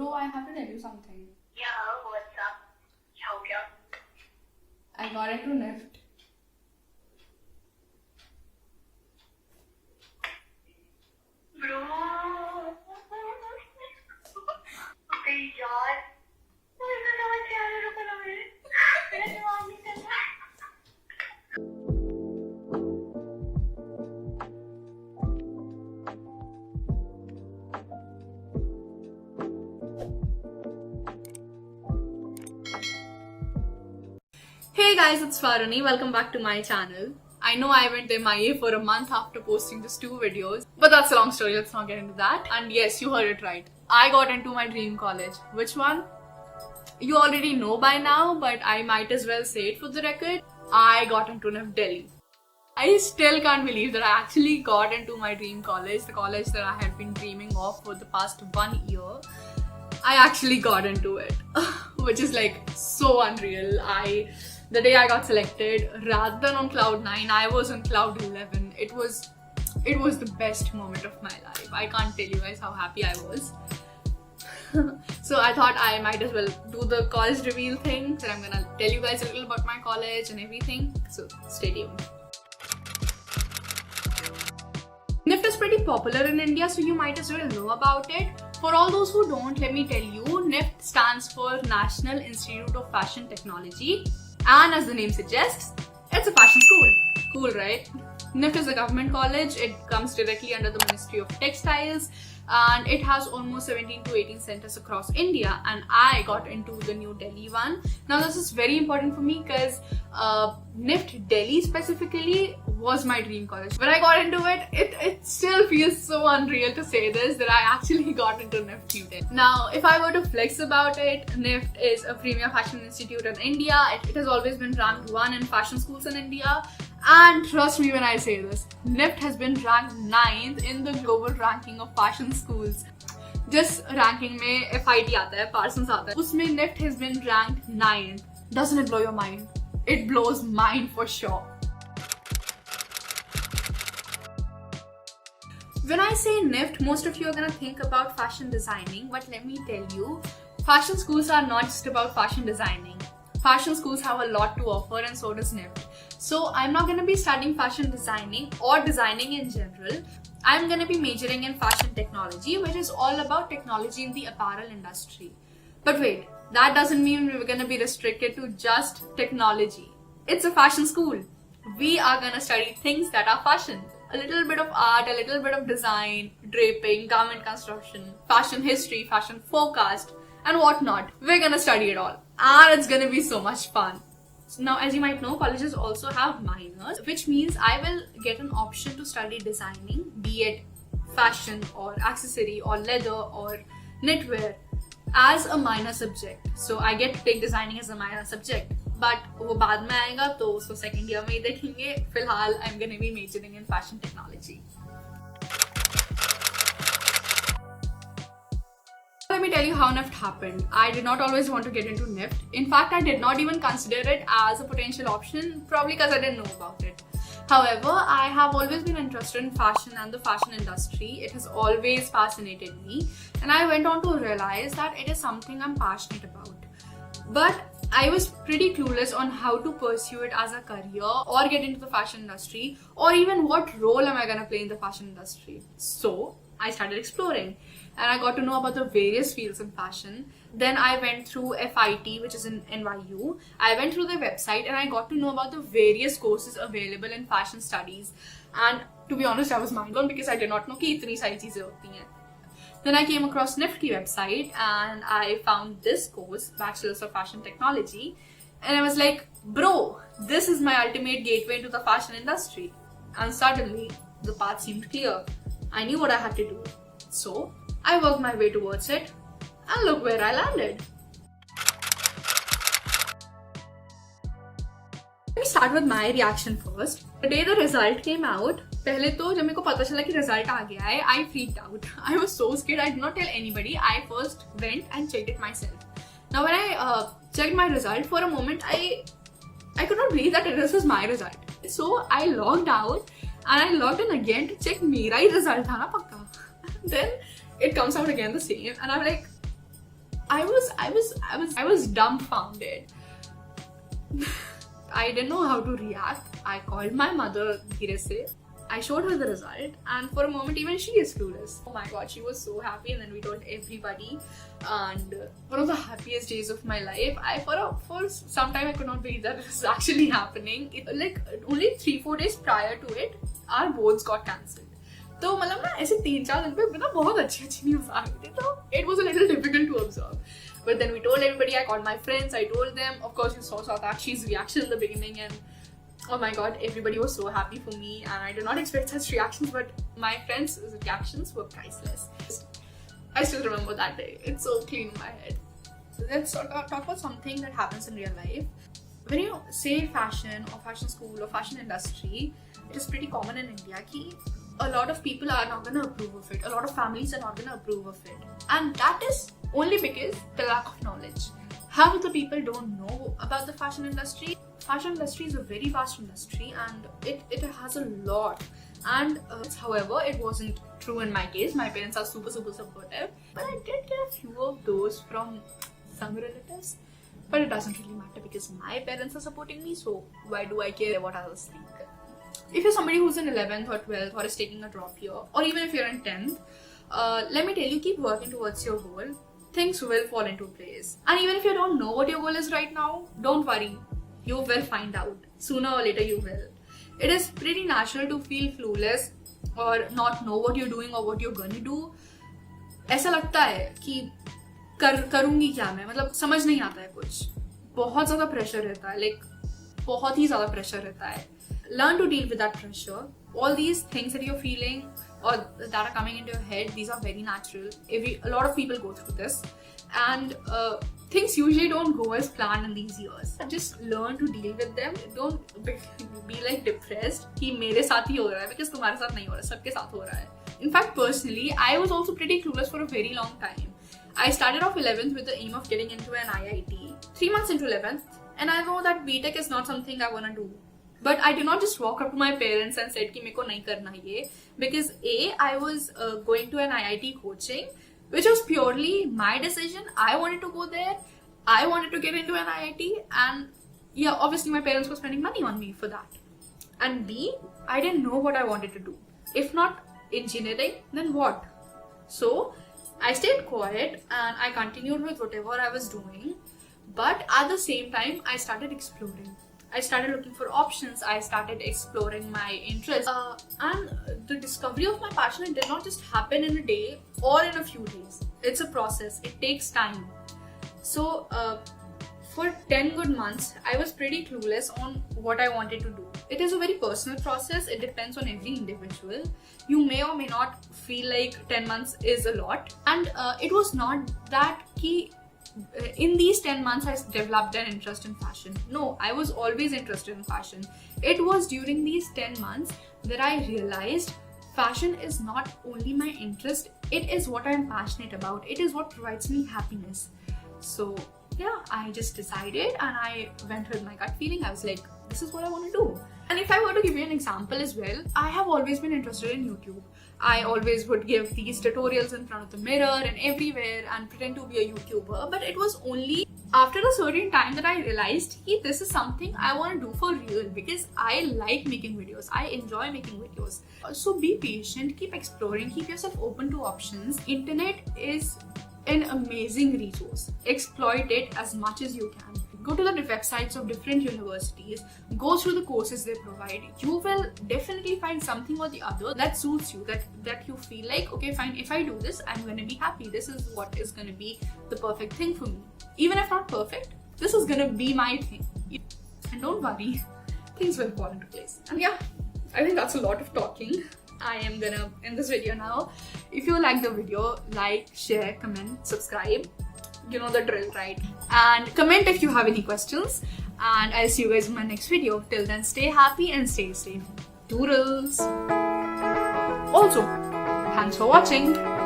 Bro, I have to tell you something. Yeah, what's up? क्या हो गया? I got into NIFT. Bro, अबे यार, मुझे समझ नहीं आ रहा, रुको ना मेरा दिमाग नहीं चल रहा. Hey guys, it's Faruni. Welcome back to my channel. I know I went MIA for a month after posting just 2 videos, but that's a long story. Let's not get into that. And yes, you heard it right. I got into my dream college. Which one? You already know by now, but I might as well say it for the record. I got into NIFT Delhi. I still can't believe that I actually got into my dream college, the college that I had been dreaming of for the past 1 year. I actually got into it, which is like so unreal. The day I got selected, rather than on cloud 9, I was on cloud 11. It was the best moment of my life. I can't tell you guys how happy I was. So I thought I might as well do the college reveal thing. So I'm gonna tell you guys a little about my college and everything. So stay tuned. NIFT is pretty popular in India, so you might as well know about it. For all those who don't, let me tell you, NIFT stands for National Institute of Fashion Technology. And as the name suggests, it's a fashion school. Cool, right? NIFT is a government college. It comes directly under the Ministry of Textiles, and it has almost 17 to 18 centers across India, and I got into the New Delhi one. Now this is very important for me because NIFT Delhi specifically was my dream college. When I got into it, it still feels so unreal to say this, that I actually got into NIFT New Delhi. Now, if I were to flex about it, NIFT is a premier fashion institute in India. It has always been ranked 1 in fashion schools in India. And trust me when I say this, NIFT has been ranked 9th in the global ranking of fashion schools. Just ranking में FIT आता है, Parsons आता है, उसमें NIFT has been ranked 9th. Doesn't it blow your mind? It blows mine for sure. When I say NIFT, most of you are gonna think about fashion designing, but let me tell you, fashion schools are not just about fashion designing. Fashion schools have a lot to offer, and so does NIFT. So I'm not gonna be studying fashion designing or designing in general. I'm gonna be majoring in fashion technology, which is all about technology in the apparel industry. But wait, that doesn't mean we're gonna be restricted to just technology. It's a fashion school. We are gonna study things that are fashion. A little bit of art, a little bit of design, draping, garment construction, fashion history, fashion forecast, and whatnot. We're gonna study it all. And it's gonna be so much fun. So now, as you might know, colleges also have minors, which means I will get an option to study designing, be it fashion or accessory or leather or knitwear, as a minor subject. So I get to take designing as a minor subject. But वो बाद में आएगा तो उसको second year में ही देखेंगे. फिलहाल I'm gonna be majoring in fashion technology. Let me tell you how NIFT happened. I did not always want to get into NIFT. In fact, I did not even consider it as a potential option, probably because I didn't know about it. However, I have always been interested in fashion and the fashion industry. It has always fascinated me, and I went on to realize that it is something I'm passionate about. But I was pretty clueless on how to pursue it as a career or get into the fashion industry, or even what role am I gonna play in the fashion industry. So I started exploring, and I got to know about the various fields in fashion. Then I went through FIT, which is in NYU. I went through their website and I got to know about the various courses available in fashion studies. And to be honest, I was mind blown because I did not know कि इतनी सारी चीजें होती हैं. Then I came across NIFT की website and I found this course, Bachelor's of Fashion Technology, and I was like, bro, this is my ultimate gateway into the fashion industry. And suddenly, the path seemed clear. I knew what I had to do. So I worked my way towards it, and look where I landed. Let me start with my reaction first. The day the result came out, पहले तो जब मेरे को पता चला कि result आ गया है, I freaked out. I was so scared. I did not tell anybody. I first went and checked it myself. Now when I checked my result, for a moment I could not believe that this was my result. So I logged out and I logged in again to check मेरा ही result था ना पक्का. Then it comes out again the same, and I'm like, I was dumbfounded. I didn't know how to react. I called my mother धीरे से. I showed her the result, and for a moment even she is clueless. Oh my god, she was so happy, and then we told everybody, and one of the happiest days of my life. For some time I could not believe that it was actually happening. Like only 3-4 days prior to it, our boards got cancelled. तो मतलब ना ऐसे 3-4 दिन पे ना बहुत अच्छी news आ गई थी, तो it was a little difficult to observe. But then we told everybody. I called my friends. I told them. Of course, you saw Satakshi's reaction in the beginning, and oh my god, everybody was so happy for me, and I did not expect such reactions, but my friends' reactions were priceless. I still remember that day. It's so clean in my head. So let's talk about something that happens in real life. When you say fashion or fashion school or fashion industry, it is pretty common in India ki a lot of people are not going to approve of it. A lot of families are not going to approve of it. And that is only because the lack of knowledge. Half of the people don't know about the fashion industry. Fashion industry is a very vast industry, and it has a lot. And however, it wasn't true in my case. My parents are super supportive, but I did get a few of those from some relatives. But it doesn't really matter because my parents are supporting me, so why do I care what others think? If you're somebody who's in 11th or 12th or is taking a drop year, or even if you're in 10th, let me tell you, keep working towards your goal. Things will fall into place. And even if you don't know what your goal is right now, don't worry. You will find out. Sooner or later you will. It is pretty natural to feel clueless or not know what you're doing or what you're gonna do. ऐसा लगता है कि करूँगी क्या मैं, मतलब समझ नहीं आता है कुछ. बहुत ज़्यादा प्रेशर रहता है, like बहुत ही ज़्यादा प्रेशर रहता है. Learn to deal with that pressure. All these things that you're feeling or that are coming into your head, these are very natural. A lot of people go through this, and things usually don't go as planned in these years. Just learn to deal with them. Don't be like depressed कि मेरे साथ ही हो रहा है, because तुम्हारे साथ नहीं हो रहा है, सबके साथ हो रहा है. In fact, personally, I was also pretty clueless for a very long time. I started off 11th with the aim of getting into an IIT. 3 months into 11th, and I know that BTech is not something I want to do. But I did not just walk up to my parents and said कि मेरे को नहीं करना ये, because I was going to an IIT coaching, which was purely my decision. I wanted to go there. I wanted to get into an IIT, and yeah, obviously my parents were spending money on me for that. And B, I didn't know what I wanted to do. If not engineering, then what? So I stayed quiet and I continued with whatever I was doing. But at the same time, I started exploring. I started looking for options. I started exploring my interests. And the discovery of my passion, it did not just happen in a day or in a few days. It's a process. It takes time. So for 10 good months, I was pretty clueless on what I wanted to do. It is a very personal process. It depends on every individual. You may or may not feel like 10 months is a lot. And it was not that key. In these 10 months, I developed an interest in fashion. No, I was always interested in fashion. It was during these 10 months that I realized fashion is not only my interest, it is what I'm passionate about. It is what provides me happiness. So yeah, I just decided and I went with my gut feeling. I was like, this is what I want to do. And if I were to give you an example as well, I have always been interested in YouTube. I always would give these tutorials in front of the mirror and everywhere and pretend to be a YouTuber. But it was only after a certain time that I realized that this is something I want to do for real, because I like making videos. I enjoy making videos. So be patient, keep exploring, keep yourself open to options. Internet is an amazing resource. Exploit it as much as you can. Go to the websites of different universities, go through the courses they provide. You will definitely find something or the other that suits you, that you feel like, okay, fine, if I do this, I'm going to be happy. This is what is going to be the perfect thing for me. Even if not perfect, this is going to be my thing. And don't worry, things will fall into place. And yeah, I think that's a lot of talking. I am gonna end this video now. If you like the video, like, share, comment, subscribe. You know the drill, right? And comment if you have any questions. And I'll see you guys in my next video. Till then, stay happy and stay safe. Toodles! Also, thanks for watching.